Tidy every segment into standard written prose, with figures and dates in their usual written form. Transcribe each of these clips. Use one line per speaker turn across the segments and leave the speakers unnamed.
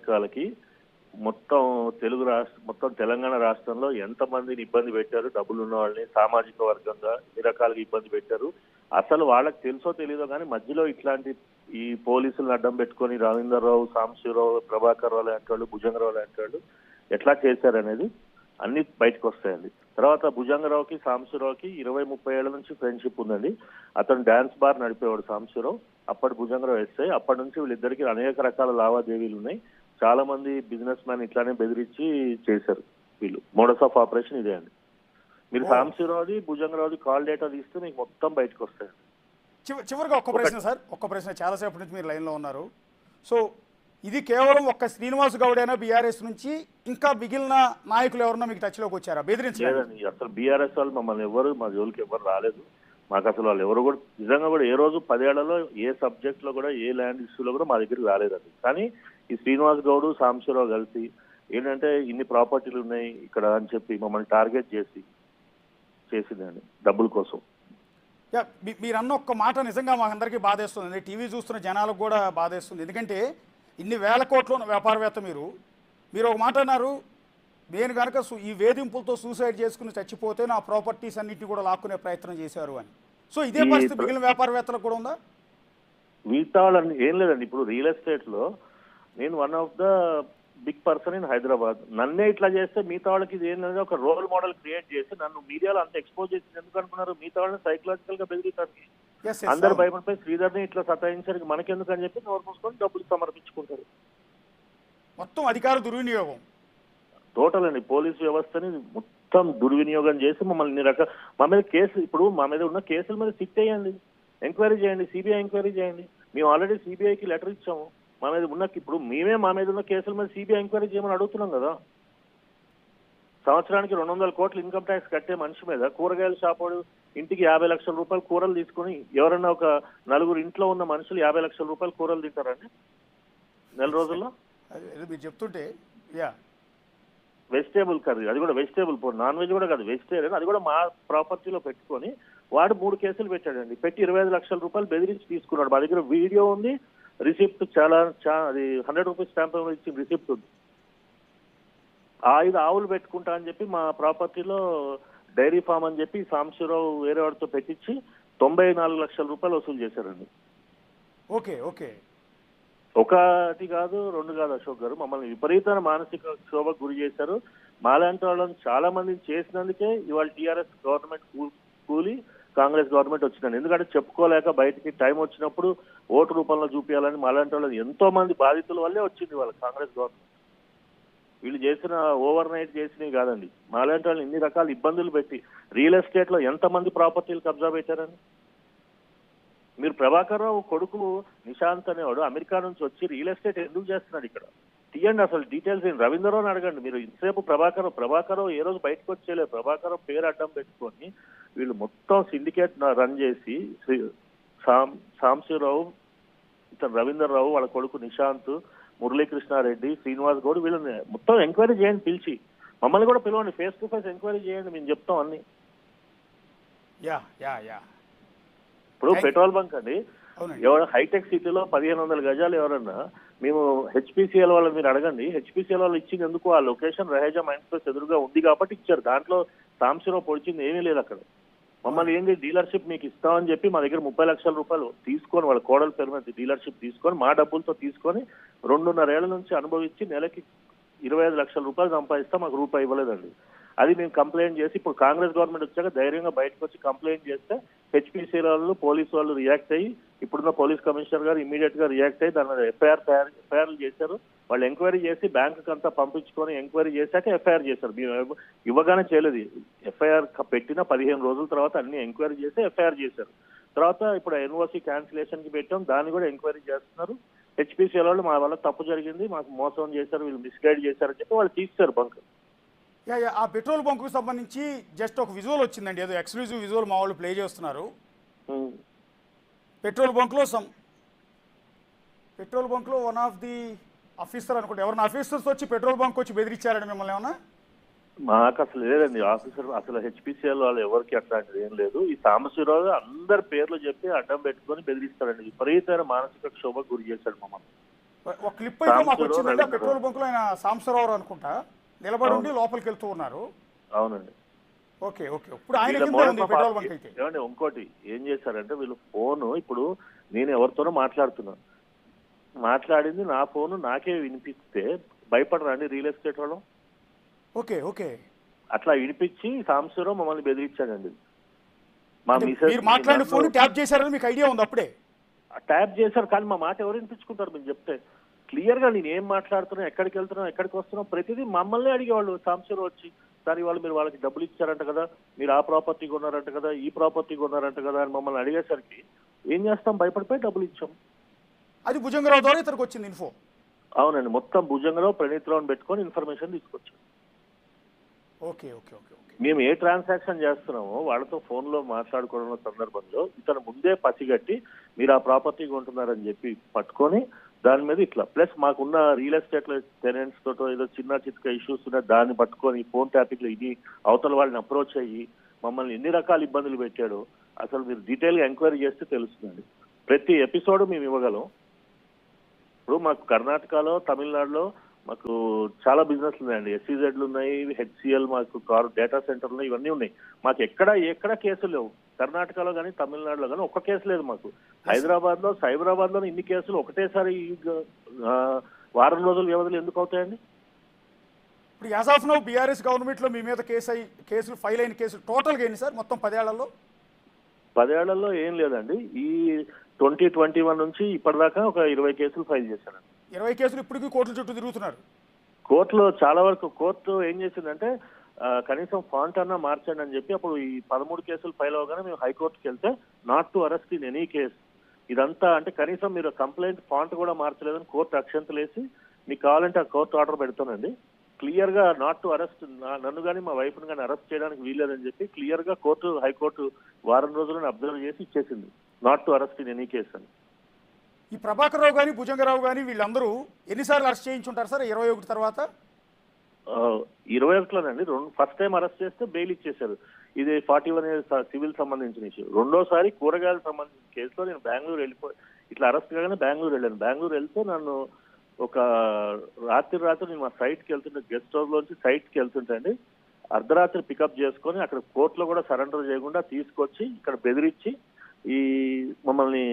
పథకాలకి మొత్తం మొత్తం తెలంగాణ రాష్ట్రంలో ఎంతమందిని ఇబ్బంది పెట్టారు, డబ్బులు ఉన్న వాళ్ళని సామాజిక వర్గంగా ఎన్ని రకాలుగా ఇబ్బంది పెట్టారు. అసలు వాళ్ళకి తెలుసో తెలియదో కానీ మధ్యలో ఇట్లాంటి ఈ పోలీసులను అడ్డం పెట్టుకొని రవీందర్రావు, సాంబశివరావు, ప్రభాకర్ రావు లాంటి వాళ్ళు, భుజంగరావు లాంటి వాళ్ళు ఎట్లా చేశారనేది అన్ని బయటకు వస్తాయండి. తర్వాత భుజంగరావుకి సాంబశివరావుకి 20-30 ఏళ్ల నుంచి ఫ్రెండ్షిప్ ఉందండి. అతను డాన్స్ బార్ నడిపేవాడు సాంబశివరావు, అప్పటి భుజంగరావు ఎస్ఐ. అప్పటి నుంచి వీళ్ళిద్దరికి అనేక రకాల లావాదేవీలు ఉన్నాయి. చాలా మంది బిజినెస్ మ్యాన్ ఇట్లానే బెదిరించి చేశారు. వీళ్ళు మోడస్ ఆఫ్ ఆపరేషన్ ఇదే అండి. మీరు సాంబశివరావుది భుజంగరావుది కాల్ డేటా తీస్తే మీకు మొత్తం బయటకు వస్తాయండి.
చివరిగా ఒక్క ప్రశ్న సార్, ఒక్క ప్రశ్న. చాలాసేపటి నుంచి మీరు లైన్లో ఉన్నారు. సో ఇది కేవలం ఒక్క శ్రీనివాస్ గౌడేనా బీఆర్ఎస్ నుంచి, ఇంకా మిగిలిన నాయకులు ఎవరన్నా మీకు టచ్లోకి వచ్చారా బెదిరించలేదండి?
అసలు బీఆర్ఎస్ వాళ్ళు మమ్మల్ని ఎవరు, మా జోలికి ఎవరు రాలేదు. మాకు అసలు వాళ్ళు ఎవరు కూడా నిజంగా కూడా ఏ రోజు 10 ఏళ్లలో ఏ సబ్జెక్ట్ లో కూడా ఏ ల్యాండ్ ఇష్యూలో కూడా మా దగ్గరికి రాలేదండి. కానీ ఈ శ్రీనివాస్ గౌడ్, సాంబశివరావు కలిసి ఏంటంటే ఇన్ని ప్రాపర్టీలు ఉన్నాయి ఇక్కడ అని చెప్పి మమ్మల్ని టార్గెట్ చేసిందండి డబ్బుల కోసం.
మీరు అన్న ఒక్క మాట నిజంగా మాకందరికీ బాధేస్తుంది, టీవీ చూస్తున్న జనాలకు కూడా బాధేస్తుంది. ఎందుకంటే ఇన్ని వేల కోట్ల వ్యాపారవేత్త మీరు ఒక మాట అన్నారు, నేను కనుక ఈ వేధింపులతో సూసైడ్ చేసుకుని చచ్చిపోతే నా ప్రాపర్టీస్ అన్నింటినీ కూడా లాక్కునే ప్రయత్నం చేశారు అని. సో ఇదే పరిస్థితి మిగిలిన వ్యాపారవేత్తలకు కూడా ఉందా?
మిగతా వాళ్ళని ఏం లేదండి. ఇప్పుడు రియల్ ఎస్టేట్ లో నేను one of the big person in Hyderabad. నన్నే ఇట్లా చేస్తే మిగతా వాళ్ళకి ఇది ఏంటంటే ఒక రోల్ మోడల్ క్రియేట్ చేసి నన్ను మీడియాలో అంత ఎక్స్పోజ్ చేసి ఎందుకు అనుకున్నారు? మిగతా వాళ్ళని సైకలాజికల్ గా బెదిరితానికి అందరు భయపడిపోయి శ్రీధర్ని ఇట్లా సతాయించడానికి మనకెందుకు అని చెప్పి నోరు మూసుకొని డబ్బులు సమర్పించుకుంటారు.
మొత్తం అధికార దుర్వినియోగం
టోటల్ అండి. పోలీసు వ్యవస్థని మొత్తం దుర్వినియోగం చేసి మమ్మల్ని మా మీద కేసు, ఇప్పుడు మా మీద ఉన్న కేసుల మీద సిట్ అయ్యండి, ఎంక్వైరీ చేయండి, సిబిఐ ఎంక్వైరీ చేయండి. మేము ఆల్రెడీ సిబిఐకి లెటర్ ఇచ్చాము. మా మీద ఉన్న ఇప్పుడు మా మీద ఉన్న కేసుల మీద సిబిఐ ఎంక్వైరీ చేయమని అడుగుతున్నాం కదా. సంవత్సరానికి 200 కోట్లు ఇన్కమ్ ట్యాక్స్ కట్టే మనిషి మీద కూరగాయల షాపోడు ఇంటికి 50 లక్షల రూపాయలు కూరలు తీసుకుని ఎవరన్నా ఒక నలుగురు ఇంట్లో ఉన్న మనుషులు 50 లక్షల రూపాయలు కూరలు తింటారండి నెల రోజుల్లో?
మీరు చెప్తుంటే
వెజిటేబుల్ కర్రీ, అది కూడా వెజిటేబుల్, నాన్ వెజ్ కూడా కాదు, వెజిటేరియన్, అది కూడా మా ప్రాపర్టీలో పెట్టుకొని వాడు 3 కేసులు పెట్టాడండి. పెట్టి 25 లక్షల రూపాయలు బెదిరించి తీసుకున్నాడు. మా దగ్గర వీడియో ఉంది, రిసిప్ట్ అది 100 రూపీస్ స్టాంప్ ఇచ్చిన రిసిప్ట్ ఉంది. 5 ఆవులు పెట్టుకుంటా అని చెప్పి మా ప్రాపర్టీలో డైరీ ఫామ్ అని చెప్పి సాంబశివరావు వేరే వాడితో పెట్టించి 94 లక్షల రూపాయలు వసూలు చేశారండి.
ఓకే ఓకే,
ఒకటి కాదు, 2 కాదు అశోక్ గారు, మమ్మల్ని విపరీతమైన మానసిక క్షోభకు గురి చేశారు. మాలాంటి వాళ్ళని చాలా మందిని చేసినందుకే ఇవాళ టీఆర్ఎస్ గవర్నమెంట్ కూలి కాంగ్రెస్ గవర్నమెంట్ వచ్చిందండి. ఎందుకంటే చెప్పుకోలేక బయటికి టైం వచ్చినప్పుడు ఓటు రూపంలో చూపించాలని మాలాంటి వాళ్ళని ఎంతో మంది బాధితుల వల్లే వచ్చింది వాళ్ళ కాంగ్రెస్ గవర్నమెంట్. వీళ్ళు చేసిన ఓవర్ నైట్ చేసినవి కాదండి. మాలాంటి వాళ్ళని ఇన్ని రకాల ఇబ్బందులు పెట్టి రియల్ ఎస్టేట్ లో ఎంతమంది ప్రాపర్టీలు కబ్జా పెట్టారని. మీరు ప్రభాకర్ రావు కొడుకు నిశాంత్ అనేవాడు అమెరికా నుంచి వచ్చి రియల్ ఎస్టేట్ ఎందుకు చేస్తున్నాడు ఇక్కడ తీయండి, అసలు డీటెయిల్స్ ఏంటి రవీంద్రరావుని అడగండి. మీరు ఇంతసేపు ప్రభాకర్ రావు ఏ రోజు బయటకు వచ్చేయలేదు. ప్రభాకర్ రావు పేరు అడ్డం పెట్టుకొని వీళ్ళు మొత్తం సిండికేట్ రన్ చేసి సాంబశివరావు, ఇతను రవీంద్రరావు, వాళ్ళ కొడుకు నిశాంత్, మురళీకృష్ణారెడ్డి, శ్రీనివాస్ గౌడ్, వీళ్ళని మొత్తం ఎంక్వైరీ చేయండి, పిలిచి మమ్మల్ని కూడా పిలవండి, ఫేస్ టు ఫేస్ ఎంక్వైరీ చేయండి, మేము చెప్తాం అన్ని. ఇప్పుడు పెట్రోల్ బంక్ అండి, ఎవరు హైటెక్ సిటీలో 1500 గజాలు ఎవరన్నా మేము హెచ్పిసిఎల్ వాళ్ళని మీరు అడగండి. హెచ్పిసిఎల్ వాళ్ళు ఇచ్చింది ఎందుకు? ఆ లొకేషన్ రహేజా మైండ్ స్పేస్ ఎదురుగా ఉంది కాబట్టి ఇచ్చారు. దాంట్లో సాంబశివరావు పొడిచింది ఏమీ లేదు అక్కడ. మమ్మల్ని ఏంటి డీలర్షిప్ మీకు ఇస్తామని చెప్పి మా దగ్గర 30 లక్షల రూపాయలు తీసుకొని వాళ్ళ కోడల పేరు మీద డీలర్షిప్ తీసుకొని మా డబ్బులతో తీసుకొని 2.5 ఏళ్ల నుంచి అనుభవించి నెలకి 25 లక్షల రూపాయలు సంపాదిస్తా, మాకు రూపాయి ఇవ్వలేదండి. అది మేము కంప్లైంట్ చేసి ఇప్పుడు కాంగ్రెస్ గవర్నమెంట్ వచ్చాక ధైర్యంగా బయటకు వచ్చి కంప్లైంట్ చేస్తే హెచ్పిసి వాళ్ళు, పోలీసు వాళ్ళు రియాక్ట్ అయ్యి, ఇప్పుడున్న పోలీస్ కమిషనర్ గారు ఇమీడియట్ గా రియాక్ట్ అయ్యి దాని మీద ఎఫ్ఐఆర్లు చేశారు. వాళ్ళు ఎంక్వైరీ చేసి బ్యాంకు అంతా పంపించుకొని ఎంక్వైరీ చేశాక ఎఫ్ఐఆర్ చేశారు. మేము ఇవ్వగానే చేయలేదు. ఎఫ్ఐఆర్ పెట్టిన 15 రోజుల తర్వాత అన్ని ఎంక్వైరీ చేసి ఎఫ్ఐఆర్ చేశారు. తర్వాత ఇప్పుడు ఎన్ఓసి క్యాన్సిలేషన్ కి పెట్టాం, దాన్ని కూడా ఎంక్వైరీ చేస్తున్నారు. హెచ్పిసి వాళ్ళు మా వల్ల తప్పు జరిగింది, మాకు మోసం చేశారు, వీళ్ళు మిస్గైడ్ చేశారని చెప్పి వాళ్ళు తీస్తారు బంక్.
ఆ పెట్రోల్ బంకు సంబంధించి జస్ట్ ఒక విజువల్ వచ్చిందండి, ఏదో ఎక్స్క్లూజివ్ విజువల్ మా వాళ్ళు ప్లే చేస్తున్నారు. పెట్రోల్ బంక్లో వన్ ఆఫ్ ది ఆఫీసర్ అనుకుంటే, ఎవరైనా ఆఫీసర్స్ వచ్చి పెట్రోల్ బంక్ వచ్చి బెదిరించారండి మిమ్మల్ని ఏమన్నా?
మాకు అసలు లేదండి ఆఫీసర్, అసలు హెచ్పిసిఎల్ వాళ్ళు ఎవరికి అట్లాంటిది ఏం లేదు. ఈ సాంబశివరావు అందరి పేర్లు చెప్పి అడ్డం పెట్టుకొని బెదిరిస్తాడండి. విపరీతమైన మానసిక క్షోభకు గురి చేశాడు మమ్మల్ని.
ఒక క్లిప్ అయితే మాకు
సాంబశివరావు,
వచ్చిందండి. ఆ
రవీంద్రరావు.
పెట్రోల్ బంకులో ఆయన సాంబశివరావు అనుకుంటా నిలబడి ఉండి
అవును.
లోపలికి వెళ్తూ ఉన్నారు.
అవునండి.
ఓకే ఓకే ఇప్పుడు ఆయన
వీళ్ళ
కిందే
మోడల్
ఉంది ఈ పెట్రోల్ బంక్ అయితే.
ఏమండి ఇంకోటి ఏం చేశారంటే వీళ్ళు ఫోను ఇప్పుడు నేను ఎవరితోనో మాట్లాడుతున్నా, మాట్లాడింది నా ఫోను నాకే వినిపిస్తే భయపడరా అండి రియల్ ఎస్టేట్ వాళ్ళు?
ఓకే ఓకే
అట్లా వినిపించి సాంబశివరావు మమ్మల్ని బెదిరించాడండి. మా
అంటే
మిసెస్
మీరు మాట్లాడిన ఫోన్ ట్యాప్ చేశారని మీకు ఐడియా ఉంది అప్పుడే?
ట్యాప్ చేశారు, కానీ మా మాట ఎవరు వినిపించుకుంటారు మీరు చెప్తే? క్లియర్ గా నేను ఏం మాట్లాడుతున్నా, ఎక్కడికి వెళ్తున్నా, ఎక్కడికి వస్తున్నా ప్రతిదీ మమ్మల్ని అడిగేవాళ్ళు. సాంబశివరావు వచ్చి సార్ ఇవాళ మీరు వాళ్ళకి డబ్బులు ఇచ్చారంట కదా, మీరు ఆ ప్రాపర్టీ కొన్నారంట కదా, ఈ ప్రాపర్టీ కొన్నారంట కదా అని మమ్మల్ని అడిగేసరికి ఏం చేస్తాం, భయపడిపోయి డబ్బులు ఇచ్చాం.
అది భుజంగరావు ద్వారా ఇతనికి వచ్చింది ఇన్ఫో.
అవునండి, మొత్తం భుజంగరావు ప్రణీత్ రావుని పెట్టుకొని ఇన్ఫర్మేషన్ తీసుకొచ్చాం.
ఓకే ఓకే ఓకే ఓకే
మేము ఏ ట్రాన్సాక్షన్ చేస్తున్నామో వాళ్ళతో ఫోన్ లో మాట్లాడుకోవడం సందర్భంలో ఇతను ముందే పసిగట్టి మీరు ఆ ప్రాపర్టీ కొంటున్నారని చెప్పి పట్టుకొని దాని మీద ఇట్లా ప్లస్ మాకున్న రియల్ ఎస్టేట్ లో టెనెంట్స్ తోటో ఏదో చిన్న చిత్క ఇష్యూస్ ఉన్నాయి, దాన్ని పట్టుకొని ఫోన్ ట్యాపింగ్ లో ఇది అవతల వాళ్ళని అప్రోచ్ అయ్యి మమ్మల్ని ఎన్ని రకాల ఇబ్బందులు పెట్టాడో అసలు మీరు డీటెయిల్ గా ఎంక్వైరీ చేస్తే తెలుస్తుందండి. ప్రతి ఎపిసోడ్ మేము ఇవ్వగలం. ఇప్పుడు మాకు కర్ణాటకలో, తమిళనాడులో మాకు చాలా బిజినెస్లు ఉన్నాయండి. ఎస్సీజెడ్లు ఉన్నాయి, హెచ్సిఎల్, మాకు కార్ డేటా సెంటర్లు ఉన్నాయి, ఇవన్నీ ఉన్నాయి. మాకు ఎక్కడ కేసులు లేవు. కర్ణాటకలో కానీ తమిళనాడులో కానీ ఒక్క కేసు లేదు మాకు. హైదరాబాద్ లో, సైబరాబాద్ లో ఇన్ని కేసులు ఒకటేసారి వారం రోజుల వ్యవధిలో ఎందుకు అవుతాయండి?
ఇప్పుడు as of now BRS government లో మీ మీద కేసులు ఫైల్ అయిన కేసులు టోటల్గా ఏంటి సార్ మొత్తం 10 ఏళ్లలో?
10 ఏళ్లలో ఏం లేదండి. ఈ 2021 నుంచి ఇప్పటిదాకా ఒక 20 కేసులు ఫైల్ చేశానండి.
20 కేసులు ఇప్పటికీ కోర్టుల చుట్టూ తిరుగుతున్నారు.
కోర్టులో చాలా వరకు కోర్టు ఏం చేసిందంటే కనీసం ఫాంట్ అన్నా మార్చండి అని చెప్పి అప్పుడు ఈ 13 కేసులు ఫైల్ అవగానే మేము హైకోర్టుకి వెళ్తే not to arrest in any case. ఇదంతా అంటే కనీసం మీరు కంప్లైంట్ ఫాంట్ కూడా మార్చలేదని కోర్టు అక్షంతలేసి మీకు కావాలంటే ఆ కోర్టు ఆర్డర్ పెడతానండి. క్లియర్ గా నాట్ టు అరెస్ట్, నన్ను కానీ మా వైఫ్ ని కానీ అరెస్ట్ చేయడానికి వీల్లేదని చెప్పి క్లియర్ గా హైకోర్టు వారం రోజులను అబ్జర్వ్ చేసి ఇచ్చేసింది not to arrest in any case అని.
ఈ ప్రభాకర్ రావు కానీ భుజంగరావు కానీ వీళ్ళందరూ ఎన్నిసార్లు అరెస్ట్ చేయించుంటారు సార్ 21 తర్వాత?
21లోనండి. ఫస్ట్ టైం అరెస్ట్ చేస్తే బెయిల్ ఇచ్చేశారు. ఇది 41 సివిల్ సంబంధించిన ఇష్యూ. రెండోసారి కూరగాయలకు సంబంధించిన కేసులో నేను బెంగళూరు ఇట్లా అరెస్ట్ కాగానే బెంగళూరు వెళ్ళాను. బెంగళూరు వెళ్తే నన్ను ఒక రాత్రి నేను మా సైట్కి వెళ్తుంటే, గెస్ట్ హౌస్ లోంచి సైట్కి వెళ్తుంటే అండి అర్ధరాత్రి పికప్ చేసుకొని అక్కడ కోర్టులో కూడా సరెండర్ చేయకుండా తీసుకొచ్చి ఇక్కడ బెదిరించి ఈ మమ్మల్ని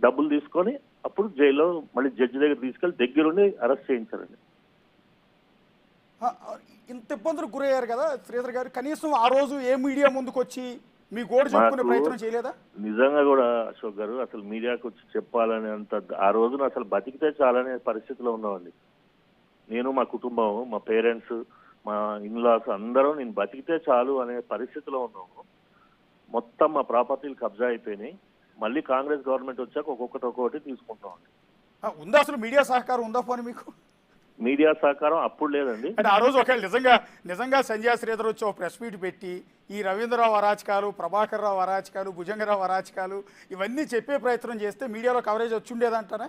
డబ్బులు తీసుకొని అప్పుడు జైల్లో మళ్ళీ జడ్జి దగ్గర తీసుకెళ్లి దగ్గరుండి అరెస్ట్ చేయించారండి.
ఇంత ఇబ్బందులకు గురయ్యారు కదా శ్రీధర్ గారు, కనీసం ఆ రోజు ఏ మీడియా ముందుకు వచ్చి మీ గోడు చెప్పుకునే ప్రయత్నం చేయలేదా?
నిజంగా కూడా అశోక్ గారు అసలు మీడియాకు వచ్చి చెప్పాలనే అంత ఆ రోజున అసలు బతికితే చాలనే పరిస్థితిలో ఉన్నామండి. నేను, మా కుటుంబం, మా పేరెంట్స్, మా ఇన్లాస్ అందరం నేను బతికితే చాలు అనే పరిస్థితిలో ఉన్నాము. మొత్తం మా ప్రాపర్టీలు కబ్జా అయిపోయినాయి. మళ్ళీ కాంగ్రెస్ గవర్నమెంట్ వచ్చాక ఒక్కొక్కటి తీసుకుంటున్నామండి.
ఉందా అసలు మీడియా సహకారం ఉందా పోనీ మీకు?
మీడియా సహకారం అప్పుడు లేదండి.
అంటే ఆ రోజు ఒకవేళ నిజంగా సంజయ్ శ్రీధర్ వచ్చి ఒక ప్రెస్ మీట్ పెట్టి ఈ రవీంద్రరావు అరాచకాలు, ప్రభాకర్ రావు అరాచకాలు, భుజంగరావు అరాచకాలు ఇవన్నీ చెప్పే ప్రయత్నం చేస్తే మీడియాలో కవరేజ్ వచ్చి ఉండేదంటారా?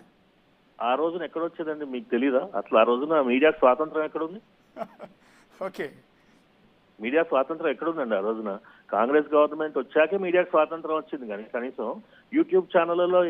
ఆ రోజున ఎక్కడొచ్చేదండి మీకు తెలీదా? అసలు ఆ రోజున మీడియాకు స్వాతంత్రం ఎక్కడుంది?
ఓకే,
మీడియా స్వాతంత్రం ఎక్కడుందండి ఆ రోజున? కాంగ్రెస్ గవర్నమెంట్ వచ్చాకే మీడియాకు స్వాతంత్రం వచ్చింది. కానీ కనీసం యూట్యూబ్ ఛానళ్లలో